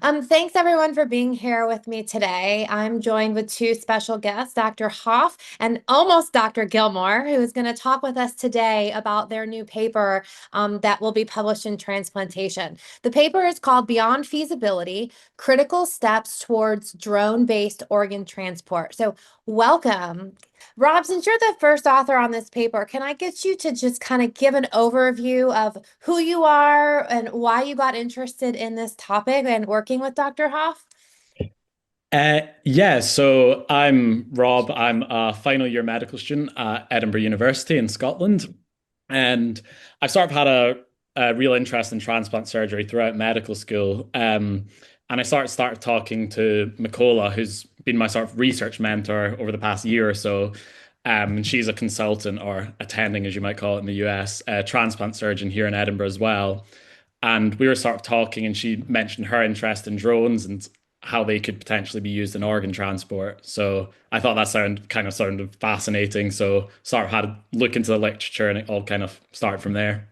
Thanks everyone for being here with me today. I'm joined with two special guests, Dr. Hoff and almost Dr. Gilmour, who is going to talk with us today about their new paper that will be published in Transplantation. The paper is called Beyond Feasibility, Critical Steps Towards Drone-Based Organ Transport. So welcome. Rob, since you're the first author on this paper, can I get you to just kind of give an overview of who you are and why you got interested in this topic and working with Dr. Hoff? Yeah, so I'm Rob. I'm a final year medical student at Edinburgh University in Scotland. And I've sort of had a real interest in transplant surgery throughout medical school. And I started talking to Mekhola, who's been my sort of research mentor over the past year or so. And she's a consultant or attending, as you might call it in the US, a transplant surgeon here in Edinburgh as well. And we were sort of talking, and she mentioned her interest in drones and how they could potentially be used in organ transport. So I thought that sounded fascinating. So sort of had a look into the literature, and it all kind of started from there.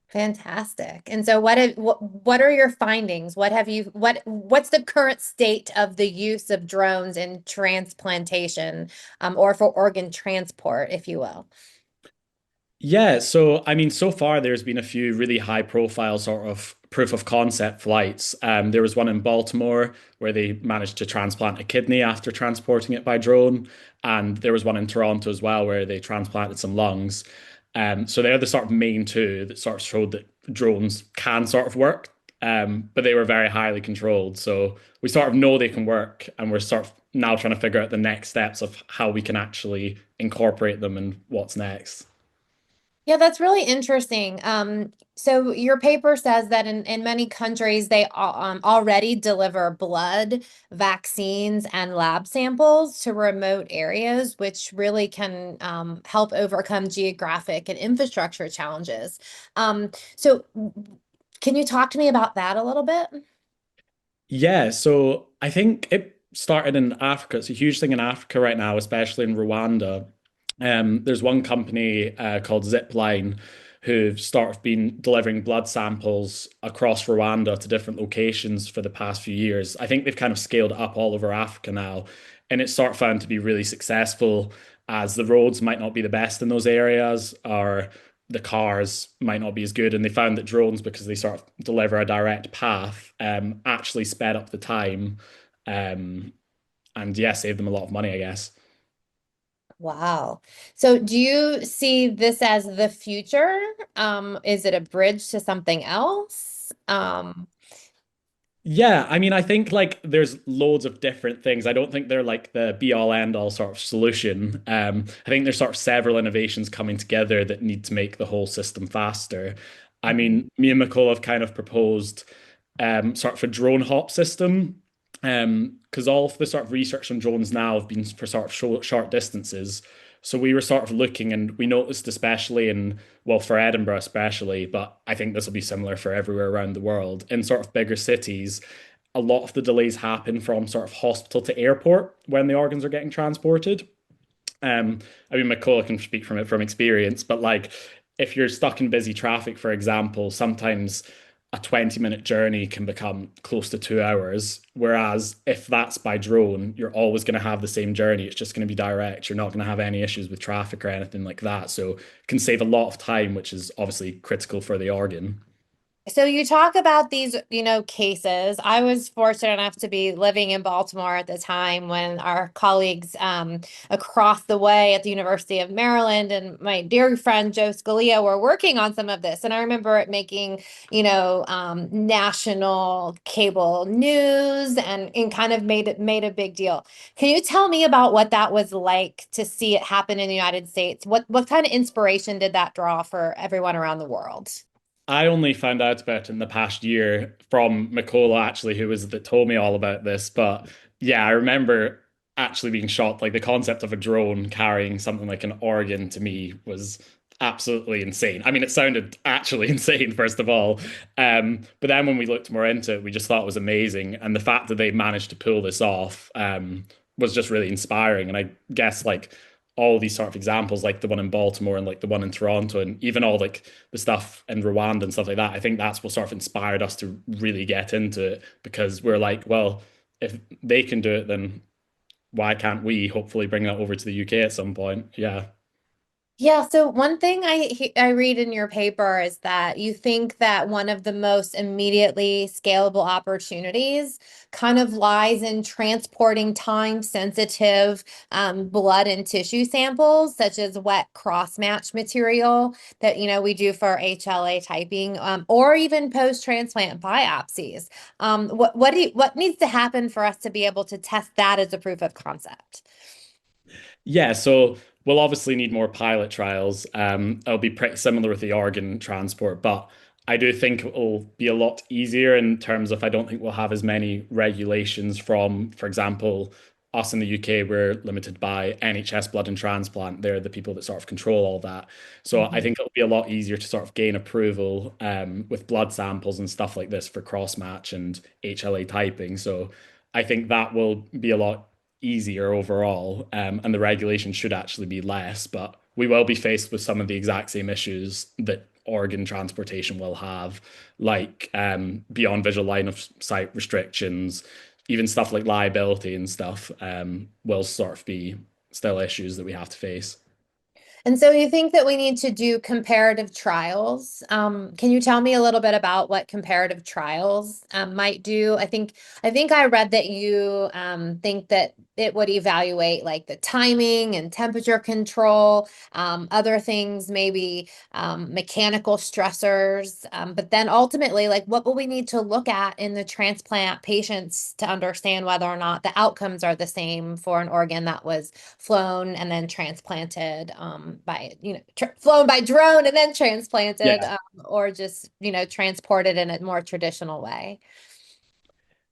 Fantastic. And so what are your findings? What's the current state of the use of drones in transplantation, or for organ transport, if you will? Yeah, so I mean, so far there's been a few really high profile sort of proof of concept flights. There was one in Baltimore where they managed to transplant a kidney after transporting it by drone. And there was one in Toronto as well where they transplanted some lungs. So they're the sort of main two that sort of showed that drones can sort of work. But they were very highly controlled. So we sort of know they can work, and we're sort of now trying to figure out the next steps of how we can actually incorporate them and what's next. Yeah, that's really interesting. So your paper says that in many countries they already deliver blood, vaccines, and lab samples to remote areas, which really can help overcome geographic and infrastructure challenges. So can you talk to me about that a little bit? Yeah, so I think it started in Africa. It's a huge thing in Africa right now, especially in Rwanda. There's one company called Zipline who've sort of been delivering blood samples across Rwanda to different locations for the past few years. I think they've kind of scaled it up all over Africa now, and it's sort of found to be really successful as the roads might not be the best in those areas, or the cars might not be as good. And they found that drones, because they sort of deliver a direct path, actually sped up the time. Um, and yeah, saved them a lot of money, I guess. Wow. So do you see this as the future? Is it a bridge to something else? Yeah, I mean, I think like there's loads of different things. I don't think they're like the be all end all sort of solution. I think there's sort of several innovations coming together that need to make the whole system faster. I Mhm. mean, me and Mekhola have kind of proposed sort of a drone hop system. Because all of the sort of research on drones now have been for sort of short distances. So we were sort of looking, and we noticed, especially in, well, for Edinburgh especially, but I think this will be similar for everywhere around the world, in sort of bigger cities, a lot of the delays happen from sort of hospital to airport when the organs are getting transported. I mean, McCullough can speak from it from experience, but like if you're stuck in busy traffic, for example, sometimes a 20-minute journey can become close to 2 hours. Whereas if that's by drone, you're always going to have the same journey. It's just going to be direct. You're not going to have any issues with traffic or anything like that. So it can save a lot of time, which is obviously critical for the organ. So you talk about these, cases. I was fortunate enough to be living in Baltimore at the time when our colleagues across the way at the University of Maryland and my dear friend Joe Scalia were working on some of this. And I remember it making, national cable news and kind of made a big deal. Can you tell me about what that was like to see it happen in the United States? What kind of inspiration did that draw for everyone around the world? I only found out about it in the past year from Mekhola, actually, who was that told me all about this. But yeah, I remember actually being shocked. Like the concept of a drone carrying something like an organ to me was absolutely insane. I mean, it sounded actually insane, first of all. But then when we looked more into it, we just thought it was amazing. And the fact that they managed to pull this off, was just really inspiring. And I guess like all these sort of examples, like the one in Baltimore and like the one in Toronto, and even all like the stuff in Rwanda and stuff like that, I think that's what sort of inspired us to really get into it because we're like, well, if they can do it, then why can't we hopefully bring that over to the UK at some point? Yeah. Yeah, so one thing I read in your paper is that you think that one of the most immediately scalable opportunities kind of lies in transporting time-sensitive blood and tissue samples, such as wet cross-match material that we do for HLA typing, or even post-transplant biopsies. What needs to happen for us to be able to test that as a proof of concept? Yeah, so we'll obviously need more pilot trials. It'll be pretty similar with the organ transport, but I do think it'll be a lot easier in terms of I don't think we'll have as many regulations from, for example, us in the UK, we're limited by NHS Blood and Transplant. They're the people that sort of control all that. So I think it'll be a lot easier to sort of gain approval with blood samples and stuff like this for cross match and HLA typing. So I think that will be a lot easier overall, and the regulation should actually be less, but we will be faced with some of the exact same issues that organ transportation will have, like beyond visual line of sight restrictions, even stuff like liability and stuff, will sort of be still issues that we have to face. And so you think that we need to do comparative trials. Can you tell me a little bit about what comparative trials might do? I think I read that you think that it would evaluate like the timing and temperature control, other things, maybe mechanical stressors. But then ultimately, like what will we need to look at in the transplant patients to understand whether or not the outcomes are the same for an organ that was flown and then transplanted by flown by drone and then transplanted, Yeah. or just transported in a more traditional way.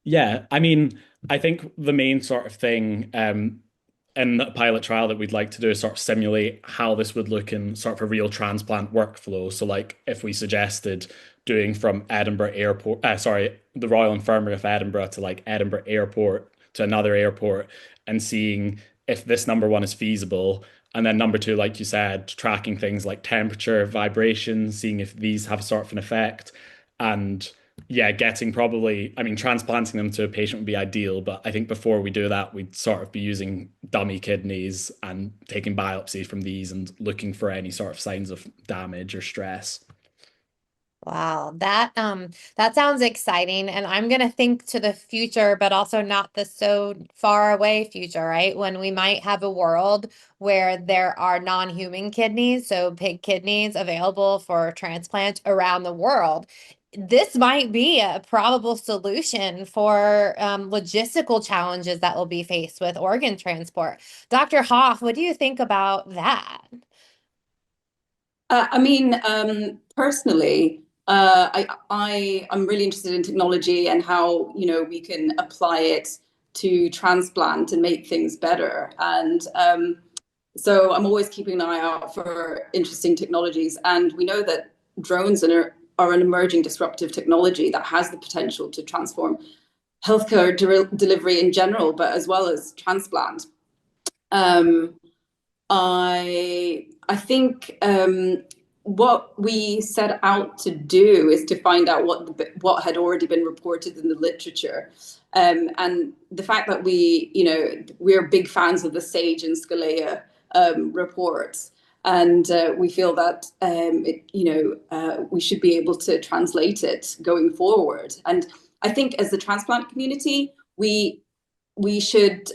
Yeah, I mean, I think the main sort of thing in the pilot trial that we'd like to do is sort of simulate how this would look in sort of a real transplant workflow. So, like, if we suggested doing from Edinburgh Airport, sorry, the Royal Infirmary of Edinburgh to like Edinburgh Airport to another airport and seeing if this number one is feasible. And then number two, like you said, tracking things like temperature, vibration, seeing if these have sort of an effect. And yeah, getting probably, I mean, transplanting them to a patient would be ideal, but I think before we do that, we'd sort of be using dummy kidneys and taking biopsies from these and looking for any sort of signs of damage or stress. Wow, that sounds exciting. And I'm gonna think to the future, but also not the so far away future, right? When we might have a world where there are non-human kidneys, so pig kidneys available for transplant around the world. This might be a probable solution for logistical challenges that will be faced with organ transport. Dr. Hoff, what do you think about that? Personally, I'm really interested in technology and how we can apply it to transplant and make things better. And so I'm always keeping an eye out for interesting technologies. And we know that drones are an emerging disruptive technology that has the potential to transform healthcare delivery in general, but as well as transplant. Um, I think what we set out to do is to find out what had already been reported in the literature, and the fact that we're big fans of the SAGE and Scalea reports, and we feel that we should be able to translate it going forward. And I think as the transplant community, we should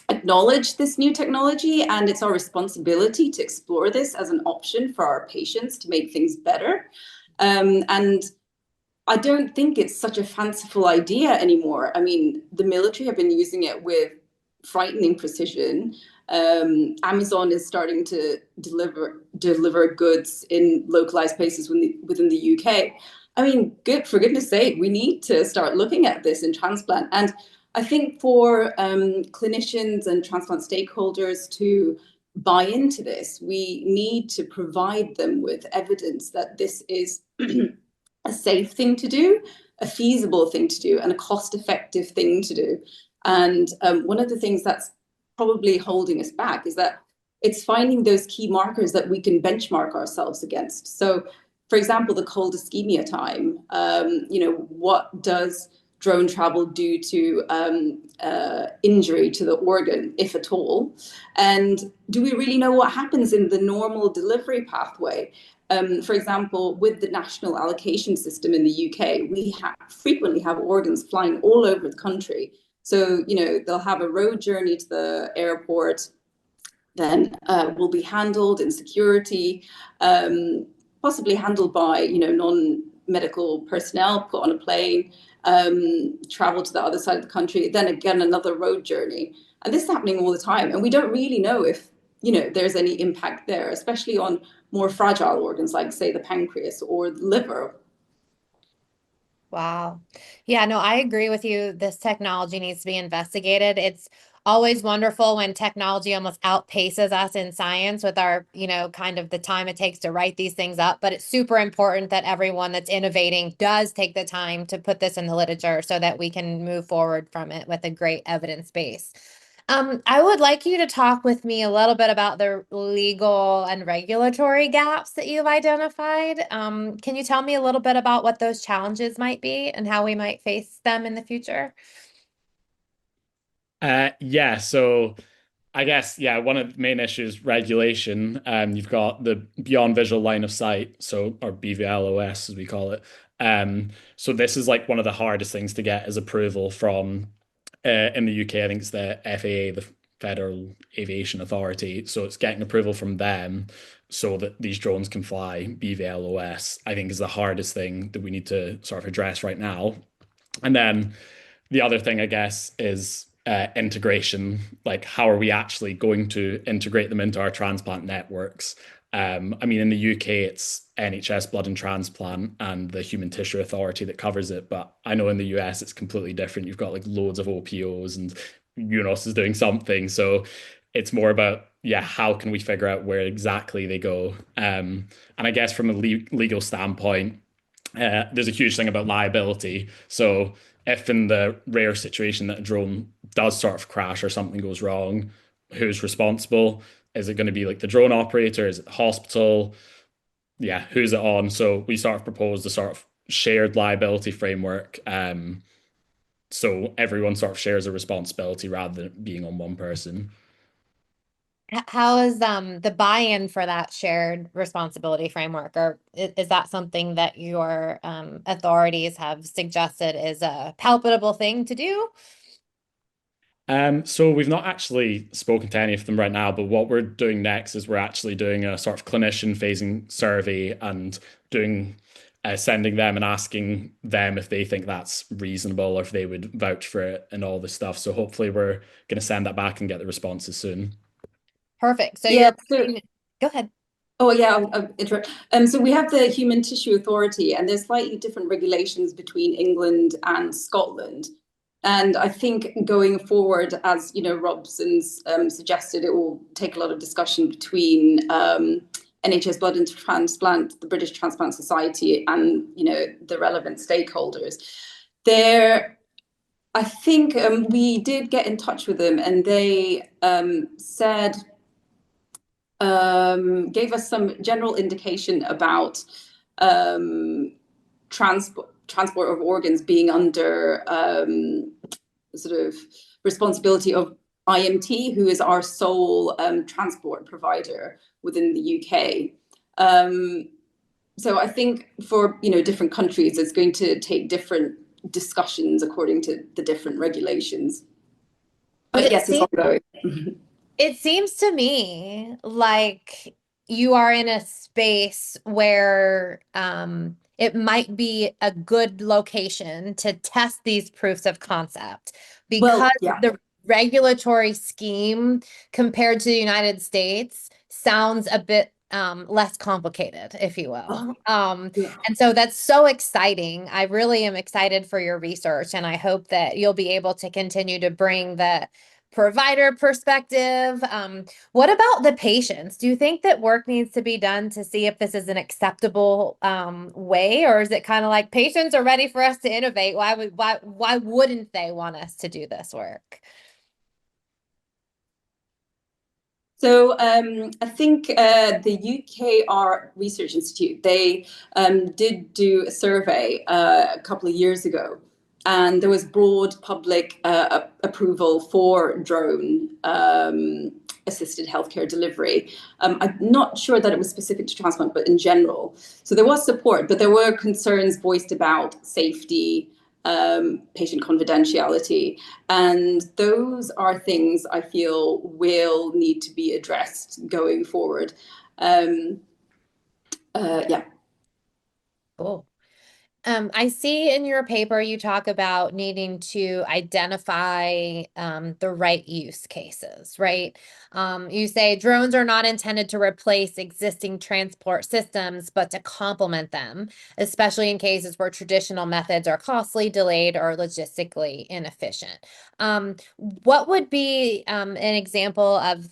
acknowledge this new technology, and it's our responsibility to explore this as an option for our patients to make things better. And I don't think it's such a fanciful idea anymore. I mean, the military have been using it with frightening precision. Amazon is starting to deliver goods in localized places within the UK. I mean, for goodness sake, we need to start looking at this in transplant. And I think for clinicians and transplant stakeholders to buy into this, we need to provide them with evidence that this is a safe thing to do, a feasible thing to do, and a cost-effective thing to do. And one of the things that's probably holding us back, is that it's finding those key markers that we can benchmark ourselves against. So, for example, the cold ischemia time, what does drone travel due to injury to the organ, if at all? And do we really know what happens in the normal delivery pathway? For example, with the national allocation system in the UK, we frequently have organs flying all over the country. So, they'll have a road journey to the airport, then will be handled in security, possibly handled by, non-medical personnel, put on a plane, travel to the other side of the country, then again, another road journey. And this is happening all the time. And we don't really know if, there's any impact there, especially on more fragile organs, like, say, the pancreas or the liver. Wow. Yeah, no, I agree with you. This technology needs to be investigated. It's always wonderful when technology almost outpaces us in science with our, kind of the time it takes to write these things up. But it's super important that everyone that's innovating does take the time to put this in the literature so that we can move forward from it with a great evidence base. I would like you to talk with me a little bit about the legal and regulatory gaps that you've identified. Can you tell me a little bit about what those challenges might be and how we might face them in the future? Yeah, so I guess, yeah, one of the main issues, regulation. You've got the beyond visual line of sight, so or BVLOS as we call it. So this is like one of the hardest things to get is approval from in the UK. I think it's the FAA, the Federal Aviation Authority. So it's getting approval from them so that these drones can fly BVLOS, I think is the hardest thing that we need to sort of address right now. And then the other thing, I guess, is integration. Like, how are we actually going to integrate them into our transplant networks? I mean, in the UK, it's NHS Blood and Transplant and the Human Tissue Authority that covers it. But I know in the US, it's completely different. You've got like loads of OPOs and UNOS is doing something. So it's more about, yeah, how can we figure out where exactly they go? And I guess from a legal standpoint, there's a huge thing about liability. So if in the rare situation that a drone does sort of crash or something goes wrong, who's responsible? Is it going to be like the drone operator? Is it the hospital? Yeah, who's it on? So we sort of proposed a sort of shared liability framework. So everyone sort of shares a responsibility rather than being on one person. How is the buy-in for that shared responsibility framework, or is that something that your authorities have suggested is a palpable thing to do? So we've not actually spoken to any of them right now, but what we're doing next is we're actually doing a sort of clinician phasing survey and doing sending them and asking them if they think that's reasonable or if they would vouch for it and all this stuff. So hopefully we're going to send that back and get the responses soon. Perfect. So Yeah. you're go ahead. Oh, yeah, I'll interrupt. So we have the Human Tissue Authority, and there's slightly different regulations between England and Scotland. And I think going forward, as Robson's suggested, it will take a lot of discussion between NHS Blood and Transplant, the British Transplant Society, and the relevant stakeholders. There, I think we did get in touch with them, and they said gave us some general indication about transport of organs being under sort of responsibility of IMT, who is our sole transport provider within the UK. So I think for different countries, it's going to take different discussions according to the different regulations. But yes, it's ongoing. It seems to me like you are in a space where it might be a good location to test these proofs of concept because the regulatory scheme compared to the United States sounds a bit less complicated, if you will. And so that's so exciting. I really am excited for your research, and I hope that you'll be able to continue to bring the provider perspective. What about the patients? Do you think that work needs to be done to see if this is an acceptable way, or is it kind of like patients are ready for us to innovate? Why wouldn't they want us to do this work? So I think the UKR Research Institute, they did do a survey a couple of years ago, and there was broad public approval for drone assisted healthcare delivery. I'm not sure that it was specific to transplant, but in general. So there was support, but there were concerns voiced about safety, patient confidentiality. And those are things I feel will need to be addressed going forward. Yeah. Cool. I see in your paper you talk about needing to identify the right use cases, right? You say drones are not intended to replace existing transport systems, but to complement them, especially in cases where traditional methods are costly, delayed, or logistically inefficient. What would be an example of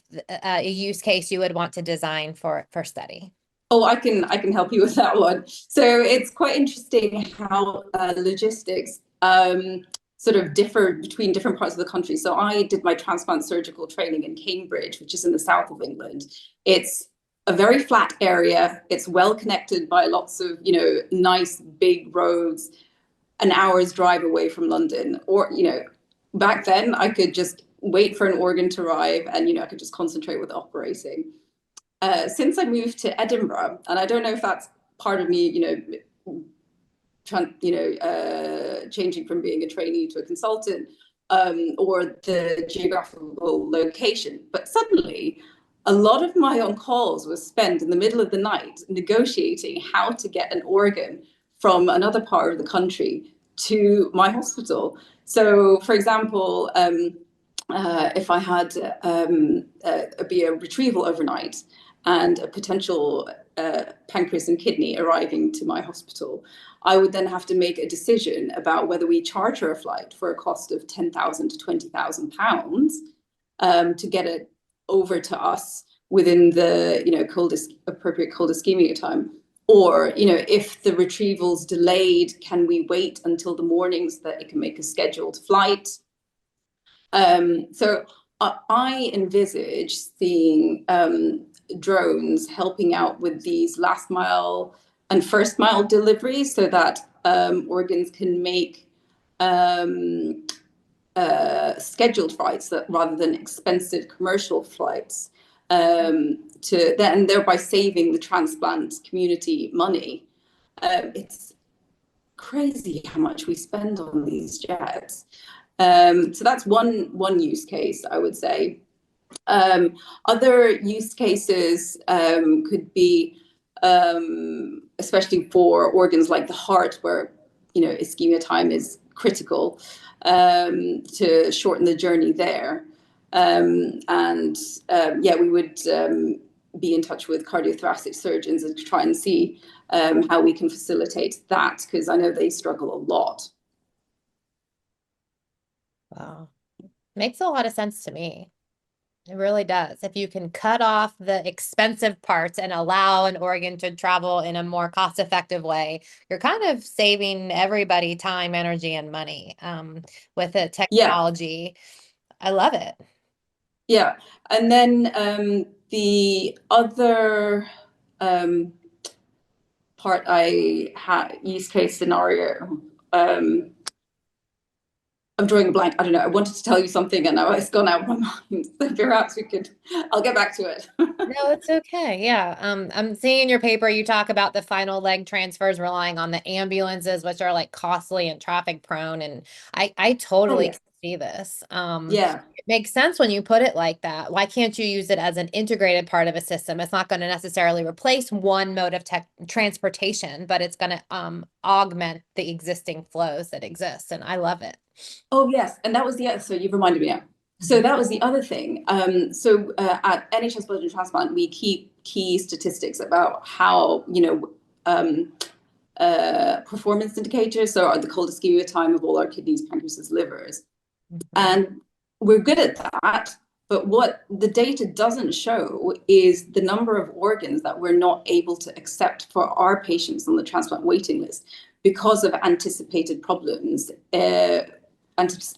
a use case you would want to design for study? Oh, I can help you with that one. So it's quite interesting how logistics sort of differ between different parts of the country. So I did my transplant surgical training in Cambridge, which is in the south of England. It's a very flat area. It's well connected by lots of, nice big roads, an hour's drive away from London. Or, back then I could just wait for an organ to arrive and, I could just concentrate with operating. Since I moved to Edinburgh, and I don't know if that's part of me, changing from being a trainee to a consultant, or the geographical location, but suddenly a lot of my on-calls was spent in the middle of the night negotiating how to get an organ from another part of the country to my hospital. So, for example, if I had be a retrieval overnight and a potential pancreas and kidney arriving to my hospital, I would then have to make a decision about whether we charter a flight for a cost of £10,000 to £20,000 to get it over to us within the appropriate cold ischemia time. Or, if the retrieval's delayed, can we wait until the morning so that it can make a scheduled flight? So I envisage seeing drones helping out with these last mile and first mile deliveries so that organs can make scheduled flights rather than expensive commercial flights, to then thereby saving the transplant community money. It's crazy how much we spend on these jets. So that's one use case, I would say. Other use cases could be, especially for organs like the heart, where ischemia time is critical, to shorten the journey there. We would be in touch with cardiothoracic surgeons and try and see how we can facilitate that, because I know they struggle a lot. Wow. Makes a lot of sense to me. It really does. If you can cut off the expensive parts and allow an organ to travel in a more cost-effective way, you're kind of saving everybody time, energy, and money with the technology. Yeah. I love it. Yeah. And then the other part I had, use case scenario, I'm drawing a blank. I don't know. I wanted to tell you something and now it's gone out of my mind. So perhaps I'll get back to it. No, it's okay. Yeah. I'm seeing in your paper, you talk about the final leg transfers relying on the ambulances, which are like costly and traffic prone. And I totally can see this. Yeah. It makes sense when you put it like that. Why can't you use it as an integrated part of a system? It's not going to necessarily replace one mode of transportation, but it's going to augment the existing flows that exist. And I love it. Oh, yes. And that was the other, so you've reminded me now. So that was the other thing. At NHS Blood and Transplant, we keep key statistics about how, performance indicators, so the cold ischemia time of all our kidneys, pancreases, livers. And we're good at that. But what the data doesn't show is the number of organs that we're not able to accept for our patients on the transplant waiting list because of anticipated problems,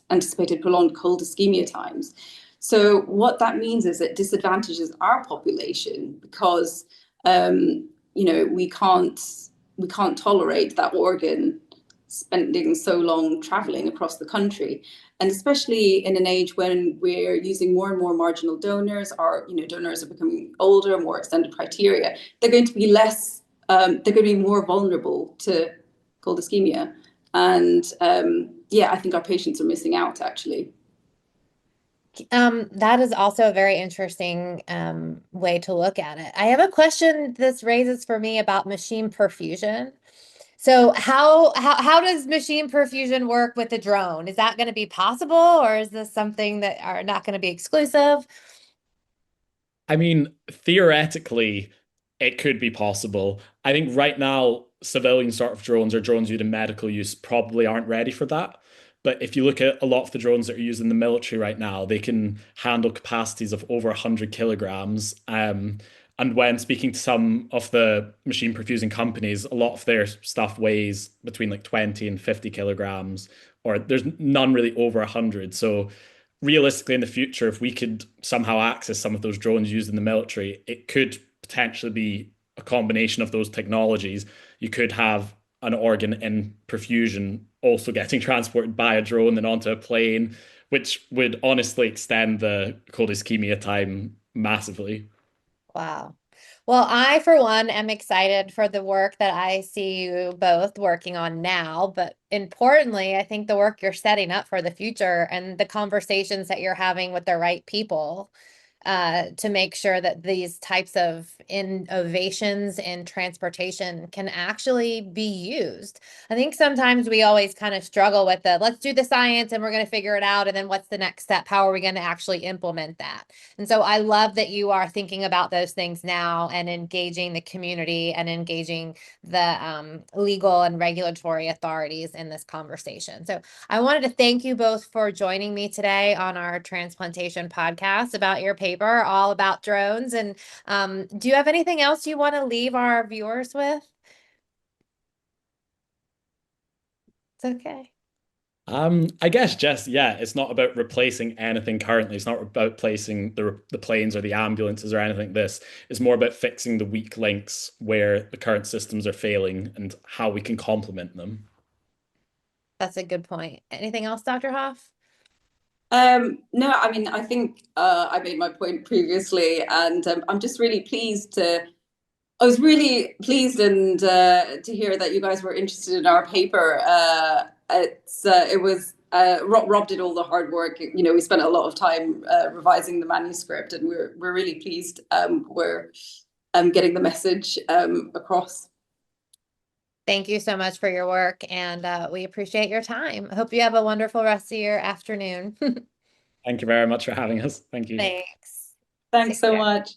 anticipated prolonged cold ischemia times. So what that means is it disadvantages our population because we can't tolerate that organ spending so long traveling across the country. And especially in an age when we're using more and more marginal donors, our donors are becoming older, more extended criteria, they're going to be they're going to be more vulnerable to cold ischemia. And yeah, I think our patients are missing out actually. That is also a very interesting way to look at it. I have a question this raises for me about machine perfusion. So how does machine perfusion work with the drone? Is that going to be possible, or is this something that are not going to be exclusive? I mean, theoretically, it could be possible. I think right now, civilian sort of drones or drones used in medical use probably aren't ready for that. But if you look at a lot of the drones that are used in the military right now, they can handle capacities of over 100 kilograms. And when speaking to some of the machine perfusing companies, a lot of their stuff weighs between like 20 and 50 kilograms, or there's none really over 100. So realistically in the future, if we could somehow access some of those drones used in the military, it could potentially be a combination of those technologies. You could have an organ in perfusion also getting transported by a drone and onto a plane, which would honestly extend the cold ischemia time massively. Wow. Well, I, for one, am excited for the work that I see you both working on now, but importantly, I think the work you're setting up for the future and the conversations that you're having with the right people to make sure that these types of innovations in transportation can actually be used. I think sometimes we always kind of struggle with the let's do the science and we're going to figure it out. And then what's the next step? How are we going to actually implement that? And so I love that you are thinking about those things now and engaging the community and engaging the legal and regulatory authorities in this conversation. So I wanted to thank you both for joining me today on our transplantation podcast about your paper, all about drones. And do you have anything else you want to leave our viewers with? It's okay. I guess just yeah, it's not about replacing anything currently. It's not about replacing the planes or the ambulances or anything like this. It's more about fixing the weak links where the current systems are failing and how we can complement them. That's a good point. Anything else, Dr. Hoff? No, I mean, I think I made my point previously, and I'm just really pleased to. I was really pleased and to hear that you guys were interested in our paper. It was Rob did all the hard work. We spent a lot of time revising the manuscript, and we're really pleased. We're getting the message across. Thank you so much for your work, and we appreciate your time. I hope you have a wonderful rest of your afternoon. Thank you very much for having us. Thank you. Thanks. Thanks Take so care. much.